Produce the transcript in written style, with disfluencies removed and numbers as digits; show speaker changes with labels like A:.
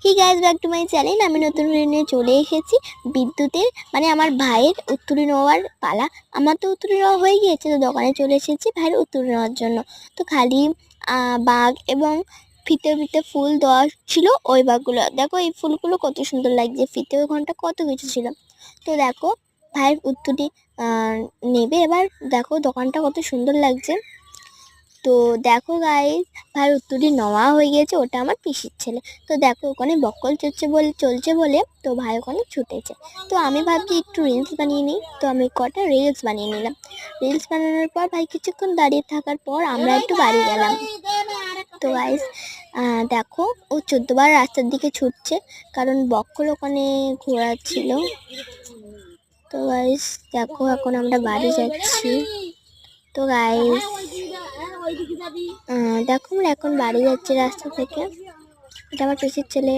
A: He guys back to my channel. আমি নতুন নিয়ে চলে এসেছি বিদ্যুতের মানে আমার ভাইয়ের উত্তরী নেওয়ার পালা। আমার তো উত্তরী নেওয়া হয়ে গিয়েছে, তো দোকানে চলে এসেছি ভাইয়ের উত্তরী নেওয়ার জন্য। তো খালি বাঘ এবং ফিতে ফিতে ফুল দেওয়া ছিল, ওই বাঘগুলো দেখো, এই ফুলগুলো কত সুন্দর লাগছে, ফিতে ঘন্টা কত কিছু ছিল। তো দেখো ভাইয়ের উত্তরী নেবে এবার। দেখো দোকানটা কত সুন্দর লাগছে। তো দেখো গাইস, ভাইয়ের উত্তরটি নেওয়া হয়ে গেছে, ওটা আমার পিসির ছেলে। তো দেখো ওখানে বকল চলছে বলে তো ভাই ওখানে ছুটেছে। তো আমি ভাবছি একটু রিলস বানিয়ে নিই, তো আমি কটা রিলস বানিয়ে নিলাম। রিলস বানানোর পর ভাই কিছুক্ষণ দাঁড়িয়ে থাকার পর আমরা একটু বাড়ি গেলাম। তো গাইস দেখো ও 14বার রাস্তার দিকে ছুটছে, কারণ বকল ওখানে ঘোরাচ্ছিল। তো গাইস দেখো এখন আমরা বাড়ি যাচ্ছি। তো গাইস দেখো আমরা এখন বাড়ি যাচ্ছি রাস্তা থেকে। এটা আমার পিসির ছেলে।